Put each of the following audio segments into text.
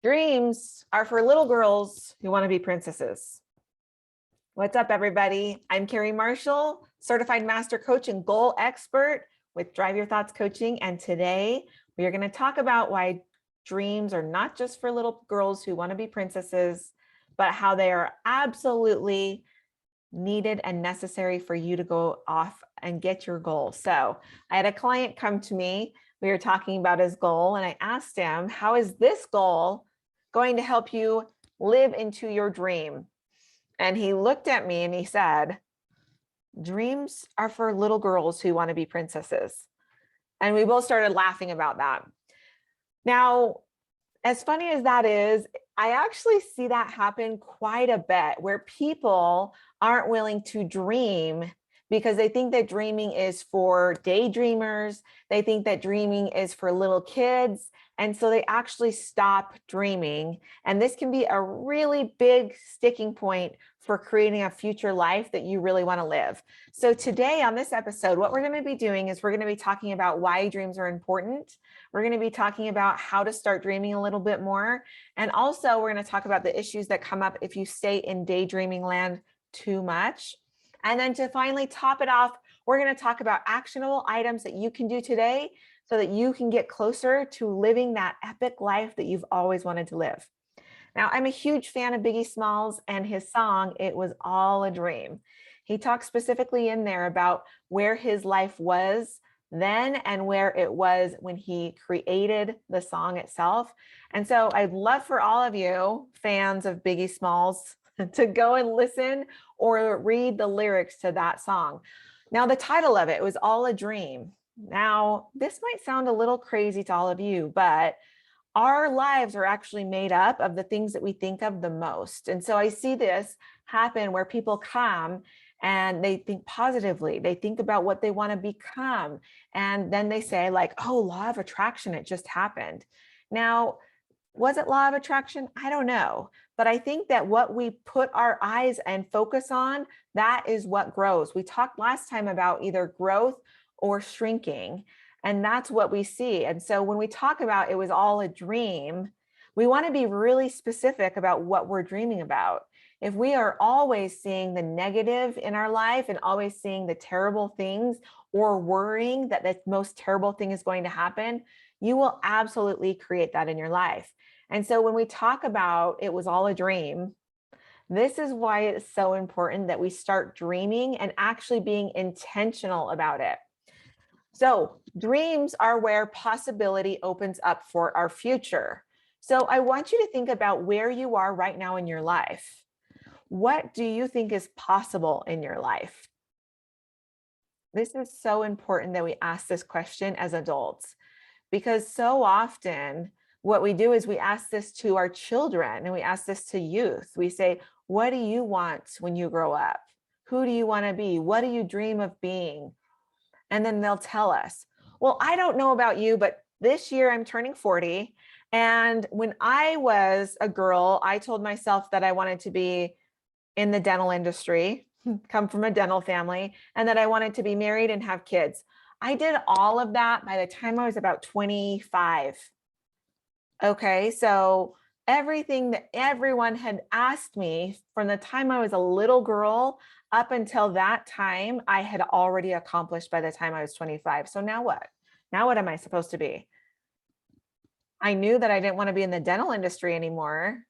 Dreams are for little girls who want to be princesses. What's up, everybody? I'm Carrie Marshall, certified master coach and goal expert with Drive Your Thoughts coaching. And today we are going to talk about why dreams are not just for little girls who want to be princesses, but how they are absolutely needed and necessary for you to go off and get your goal. So I had a client come to me. We were talking about his goal and I asked him, how is this goal going to help you live into your dream? And he looked at me and he said, dreams are for little girls who want to be princesses. And we both started laughing about that. Now, as funny as that is, I actually see that happen quite a bit where people aren't willing to dream because they think that dreaming is for daydreamers. They think that dreaming is for little kids. And so they actually stop dreaming. And this can be a really big sticking point for creating a future life that you really want to live. So today on this episode, what we're going to be doing is we're going to be talking about why dreams are important. We're going to be talking about how to start dreaming a little bit more. And also we're going to talk about the issues that come up if you stay in daydreaming land too much. And then to finally top it off, we're going to talk about actionable items that you can do today so that you can get closer to living that epic life that you've always wanted to live. Now, I'm a huge fan of Biggie Smalls and his song, It Was All a Dream. He talks specifically in there about where his life was then and where it was when he created the song itself. And so I'd love for all of you fans of Biggie Smalls to go and listen or read the lyrics to that song. Now, the title of it was All a Dream. Now, this might sound a little crazy to all of you, but our lives are actually made up of the things that we think of the most. And so I see this happen where people come and they think positively. They think about what they want to become. And then they say like, oh, law of attraction, it just happened. Now, was it law of attraction? I don't know. But I think that what we put our eyes and focus on, that is what grows. We talked last time about either growth or shrinking, and that's what we see. And so when we talk about it was all a dream, we want to be really specific about what we're dreaming about. If we are always seeing the negative in our life and always seeing the terrible things or worrying that the most terrible thing is going to happen, you will absolutely create that in your life. And so when we talk about it was all a dream, this is why it's so important that we start dreaming and actually being intentional about it. So dreams are where possibility opens up for our future. So I want you to think about where you are right now in your life. What do you think is possible in your life? This is so important that we ask this question as adults, because so often what we do is we ask this to our children and we ask this to youth. We say, what do you want when you grow up? Who do you want to be? What do you dream of being? And then they'll tell us, well, I don't know about you, but this year I'm turning 40. And when I was a girl, I told myself that I wanted to be in the dental industry, come from a dental family, and that I wanted to be married and have kids. I did all of that by the time I was about 25. Okay, so everything that everyone had asked me from the time I was a little girl up until that time, I had already accomplished by the time I was 25. So now what? Now what am I supposed to be? I knew that I didn't want to be in the dental industry anymore.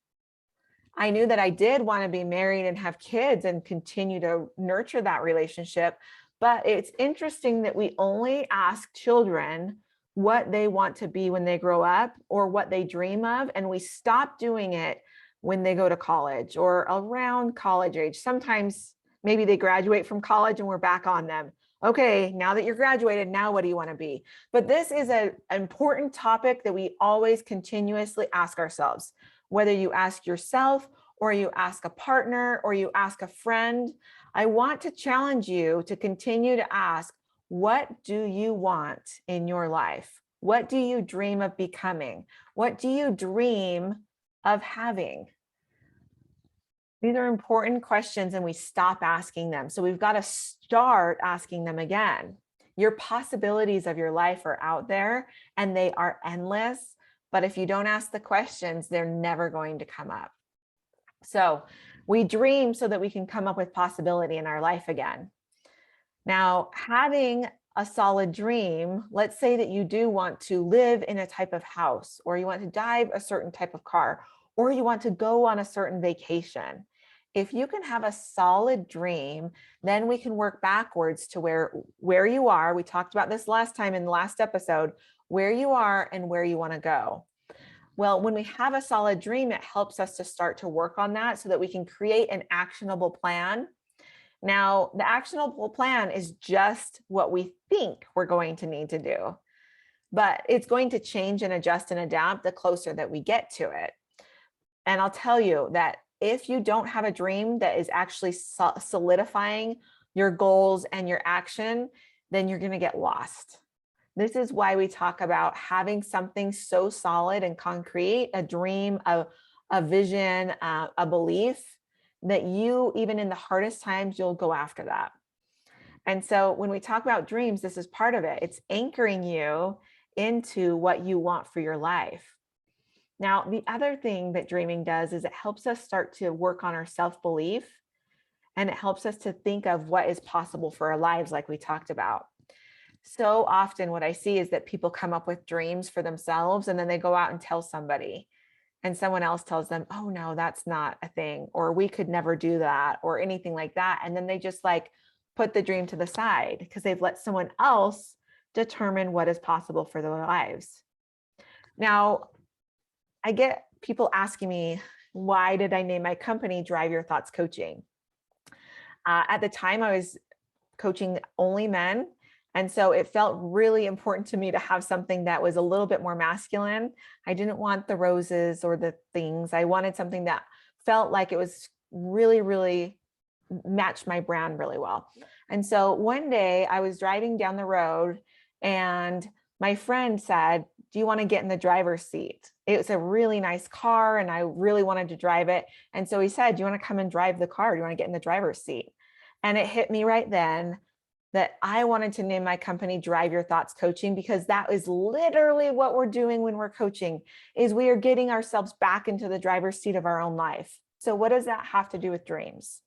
I knew that I did want to be married and have kids and continue to nurture that relationship. But it's interesting that we only ask children what they want to be when they grow up or what they dream of. And we stop doing it when they go to college or around college age. Sometimes maybe they graduate from college and we're back on them. Okay, now that you're graduated, now what do you want to be? But this is an important topic that we always continuously ask ourselves, whether you ask yourself or you ask a partner or you ask a friend. I want to challenge you to continue to ask, what do you want in your life? What do you dream of becoming? What do you dream of having? These are important questions and we stop asking them. So we've got to start asking them again. Your possibilities of your life are out there and they are endless, But if you don't ask the questions, they're never going to come up. So we dream so that we can come up with possibility in our life again. Now, having a solid dream, let's say that you do want to live in a type of house, or you want to drive a certain type of car, or you want to go on a certain vacation. If you can have a solid dream, then we can work backwards to where you are. We talked about this last time in the last episode, where you are and where you want to go. Well, when we have a solid dream, it helps us to start to work on that so that we can create an actionable plan. Now, the actionable plan is just what we think we're going to need to do, but it's going to change and adjust and adapt the closer that we get to it. And I'll tell you that if you don't have a dream that is actually solidifying your goals and your action, then you're going to get lost. This is why we talk about having something so solid and concrete, a dream, a vision, a belief, that you, even in the hardest times, you'll go after that. And so when we talk about dreams, this is part of it. It's anchoring you into what you want for your life. Now, the other thing that dreaming does is it helps us start to work on our self-belief, and it helps us to think of what is possible for our lives, like we talked about. So often what I see is that people come up with dreams for themselves, and then they go out and tell somebody, and someone else tells them, oh no, that's not a thing, or we could never do that, or anything like that. And then they just like put the dream to the side because they've let someone else determine what is possible for their lives. Now, I get people asking me, why did I name my company Drive Your Thoughts Coaching? At the time, I was coaching only men. And so it felt really important to me to have something that was a little bit more masculine. I didn't want the roses or the things. I wanted something that felt like it was really, really matched my brand really well. And so one day I was driving down the road and my friend said, do you want to get in the driver's seat? It was a really nice car and I really wanted to drive it. And so he said, do you want to come and drive the car? Do you want to get in the driver's seat? And it hit me right then that I wanted to name my company Drive Your Thoughts Coaching, because that is literally what we're doing when we're coaching, is we are getting ourselves back into the driver's seat of our own life. So what does that have to do with dreams?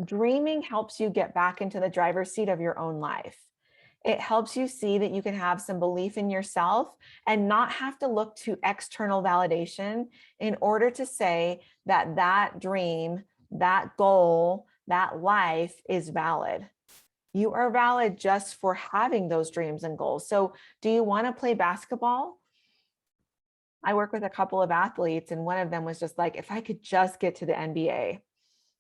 Dreaming helps you get back into the driver's seat of your own life. It helps you see that you can have some belief in yourself and not have to look to external validation in order to say that that dream, that goal, that life is valid. You are valid just for having those dreams and goals. So do you want to play basketball? I work with a couple of athletes, and one of them was just like, if I could just get to the NBA.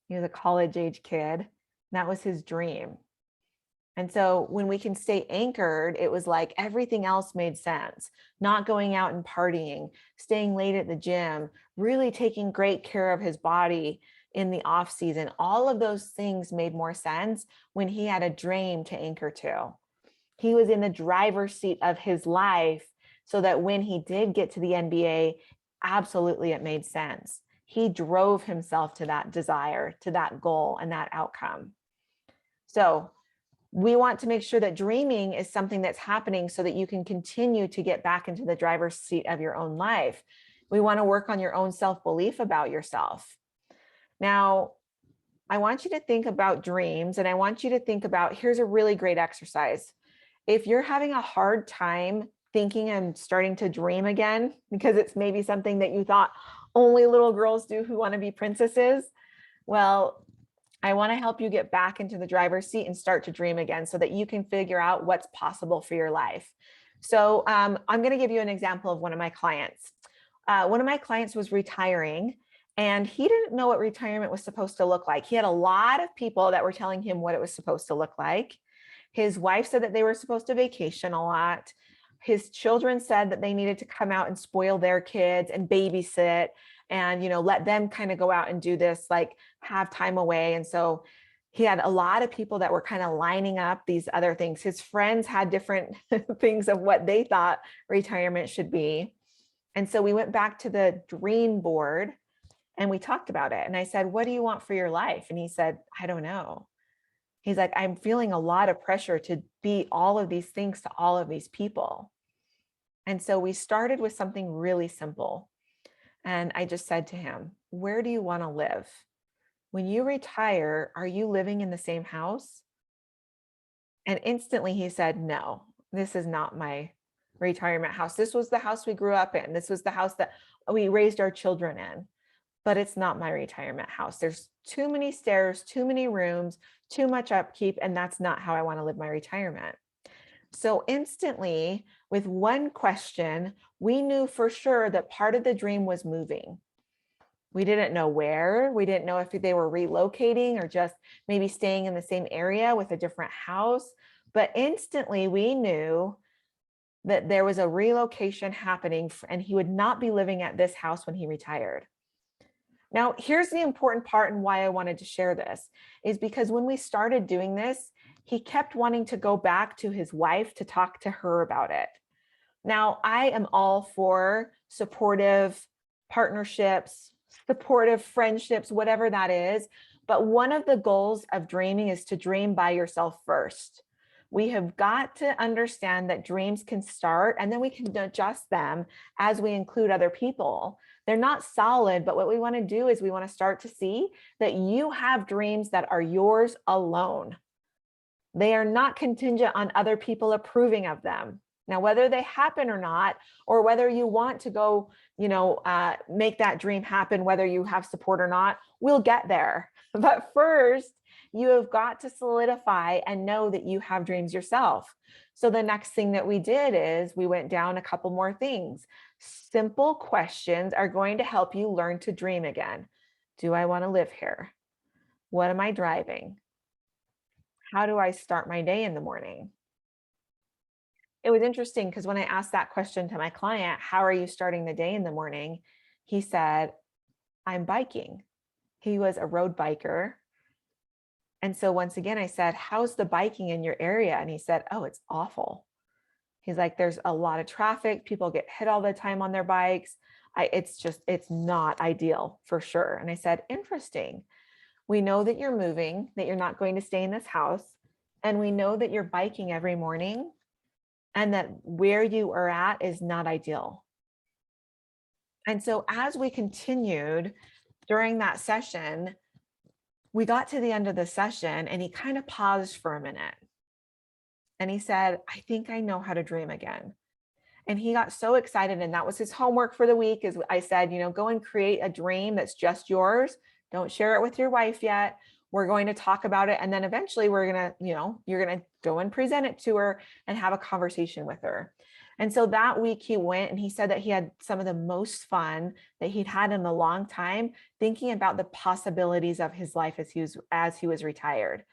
He was a college age kid. That was his dream. And so when we can stay anchored, it was like everything else made sense. Not going out and partying, staying late at the gym, really taking great care of his body in the off season. All of those things made more sense when he had a dream to anchor to. He was in the driver's seat of his life so that when he did get to the NBA, absolutely it made sense. He drove himself to that desire, to that goal and that outcome. So we want to make sure that dreaming is something that's happening so that you can continue to get back into the driver's seat of your own life. We want to work on your own self-belief about yourself. Now, I want you to think about dreams, and I want you to think about, here's a really great exercise. If you're having a hard time thinking and starting to dream again, because it's maybe something that you thought only little girls do who want to be princesses, well, I want to help you get back into the driver's seat and start to dream again so that you can figure out what's possible for your life. So I'm going to give you an example of one of my clients. One of my clients was retiring, and he didn't know what retirement was supposed to look like. He had a lot of people that were telling him what it was supposed to look like. His wife said that they were supposed to vacation a lot. His children said that they needed to come out and spoil their kids and babysit and, you know, let them kind of go out and do this, like have time away. And so he had a lot of people that were kind of lining up these other things. His friends had different things of what they thought retirement should be. And so we went back to the dream board and we talked about it. And I said, what do you want for your life? And he said, I don't know. He's like, I'm feeling a lot of pressure to be all of these things to all of these people. And so we started with something really simple. And I just said to him, where do you want to live? When you retire, are you living in the same house? And instantly he said, no, this is not my retirement house. This was the house we grew up in. This was the house that we raised our children in, but it's not my retirement house. There's too many stairs, too many rooms, too much upkeep, and that's not how I want to live my retirement. So instantly, with one question, we knew for sure that part of the dream was moving. We didn't know where. We didn't know if they were relocating or just maybe staying in the same area with a different house. But instantly, we knew that there was a relocation happening and he would not be living at this house when he retired. Now, here's the important part and why I wanted to share this is because when we started doing this, he kept wanting to go back to his wife to talk to her about it. Now, I am all for supportive partnerships, supportive friendships, whatever that is. But one of the goals of dreaming is to dream by yourself first. We have got to understand that dreams can start and then we can adjust them as we include other people. They're not solid, but what we want to do is we want to start to see that you have dreams that are yours alone. They are not contingent on other people approving of them. Now, whether they happen or not, or whether you want to go, make that dream happen, whether you have support or not, we'll get there. But first, you have got to solidify and know that you have dreams yourself. So the next thing that we did is we went down a couple more things. Simple questions are going to help you learn to dream again. Do I want to live here? What am I driving? How do I start my day in the morning? It was interesting because when I asked that question to my client, how are you starting the day in the morning? He said, I'm biking. He was a road biker. And so once again, I said, how's the biking in your area? And he said, oh, it's awful. He's like, there's a lot of traffic. People get hit all the time on their bikes. It's not ideal for sure. And I said, interesting. We know that you're moving, that you're not going to stay in this house. And we know that you're biking every morning and that where you are at is not ideal. And so as we continued during that session, we got to the end of the session and he kind of paused for a minute. And he said, I think I know how to dream again. And he got so excited. And that was his homework for the week. Is I said, go and create a dream that's just yours. Don't share it with your wife yet. We're going to talk about it. And then eventually we're going to, you're going to go and present it to her and have a conversation with her. And so that week he went and he said that he had some of the most fun that he'd had in a long time, thinking about the possibilities of his life as he was retired.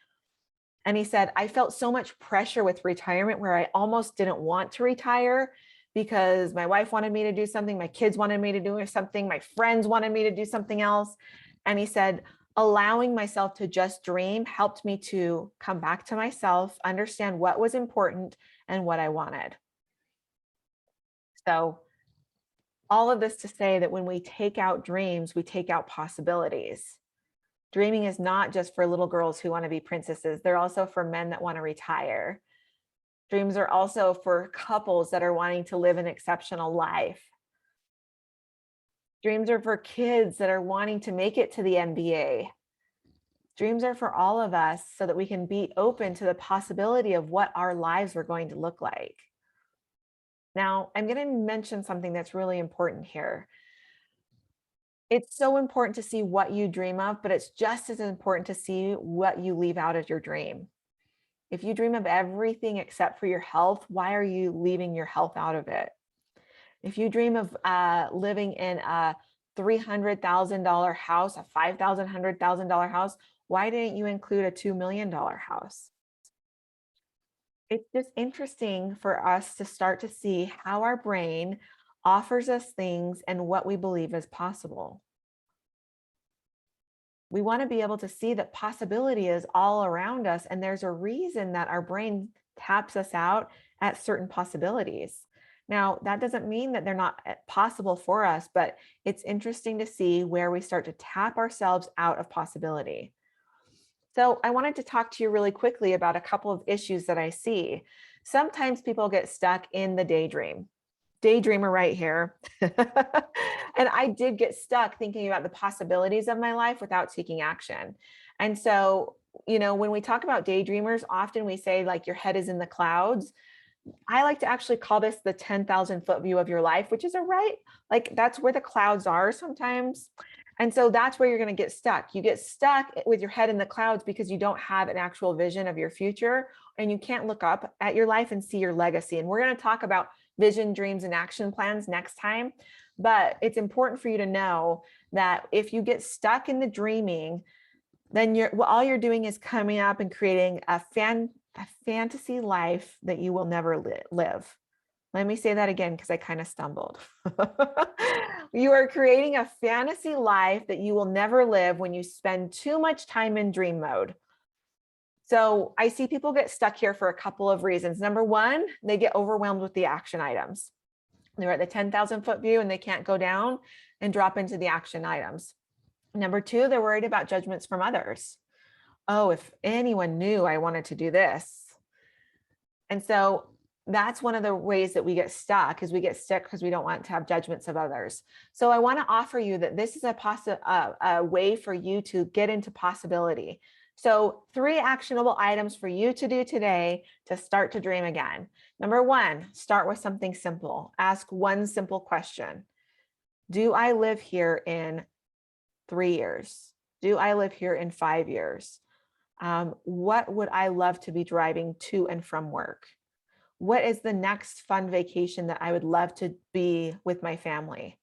And he said, I felt so much pressure with retirement where I almost didn't want to retire because my wife wanted me to do something, my kids wanted me to do something, my friends wanted me to do something else. And he said, allowing myself to just dream helped me to come back to myself, understand what was important and what I wanted. So all of this to say that when we take out dreams, we take out possibilities. Dreaming is not just for little girls who want to be princesses. They're also for men that want to retire. Dreams are also for couples that are wanting to live an exceptional life. Dreams are for kids that are wanting to make it to the NBA. Dreams are for all of us so that we can be open to the possibility of what our lives are going to look like. Now, I'm going to mention something that's really important here. It's so important to see what you dream of, but it's just as important to see what you leave out of your dream. If you dream of everything except for your health, why are you leaving your health out of it? If you dream of living in a $300,000 house, a $5,000, $100,000 house, why didn't you include a $2 million house? It's just interesting for us to start to see how our brain offers us things and what we believe is possible. We want to be able to see that possibility is all around us, and there's a reason that our brain taps us out at certain possibilities. Now, that doesn't mean that they're not possible for us, but it's interesting to see where we start to tap ourselves out of possibility. So I wanted to talk to you really quickly about a couple of issues that I see. Sometimes people get stuck in the daydream. daydreamer right here. And I did get stuck thinking about the possibilities of my life without taking action. And so, when we talk about daydreamers, often we say like your head is in the clouds. I like to actually call this the 10,000 foot view of your life, which is like that's where the clouds are sometimes. And so that's where you're going to get stuck. You get stuck with your head in the clouds because you don't have an actual vision of your future, and you can't look up at your life and see your legacy. And we're going to talk about vision, dreams, and action plans next time. But it's important for you to know that if you get stuck in the dreaming, then all you're doing is coming up and creating a fantasy life that you will never live. Let me say that again, because I kind of stumbled. You are creating a fantasy life that you will never live when you spend too much time in dream mode. So I see people get stuck here for a couple of reasons. Number one, they get overwhelmed with the action items. They're at the 10,000 foot view and they can't go down and drop into the action items. Number two, they're worried about judgments from others. Oh, if anyone knew I wanted to do this. And so that's one of the ways that we get stuck, is we get stuck because we don't want to have judgments of others. So I want to offer you that this is a way for you to get into possibility. So 3 actionable items for you to do today to start to dream again. Number one, start with something simple. Ask one simple question. Do I live here in 3 years? Do I live here in 5 years? What would I love to be driving to and from work? What is the next fun vacation that I would love to be with my family?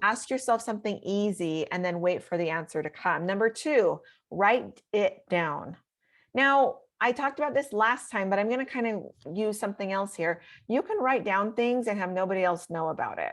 Ask yourself something easy and then wait for the answer to come. Number two, write it down. Now, I talked about this last time, but I'm going to kind of use something else here. You can write down things and have nobody else know about it.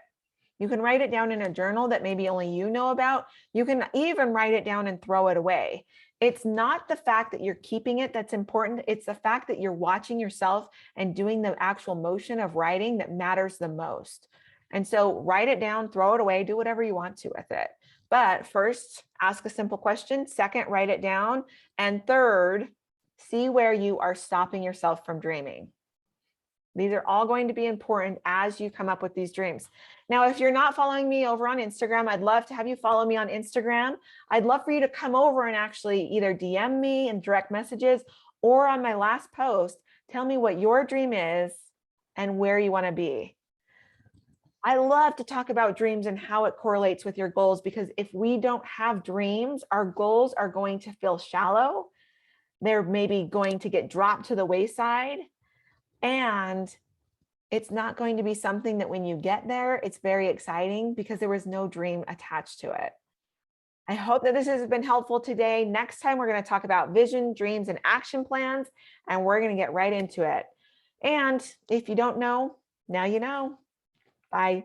You can write it down in a journal that maybe only you know about. You can even write it down and throw it away. It's not the fact that you're keeping it that's important. It's the fact that you're watching yourself and doing the actual motion of writing that matters the most. And so write it down, throw it away, do whatever you want to with it. But first, ask a simple question. Second, write it down. And third, see where you are stopping yourself from dreaming. These are all going to be important as you come up with these dreams. Now, if you're not following me over on Instagram, I'd love to have you follow me on Instagram. I'd love for you to come over and actually either DM me in direct messages or on my last post, tell me what your dream is and where you want to be. I love to talk about dreams and how it correlates with your goals, because if we don't have dreams, our goals are going to feel shallow. They're maybe going to get dropped to the wayside. And it's not going to be something that when you get there, it's very exciting because there was no dream attached to it. I hope that this has been helpful today. Next time, we're going to talk about vision, dreams, and action plans, and we're going to get right into it. And if you don't know, now you know. Bye.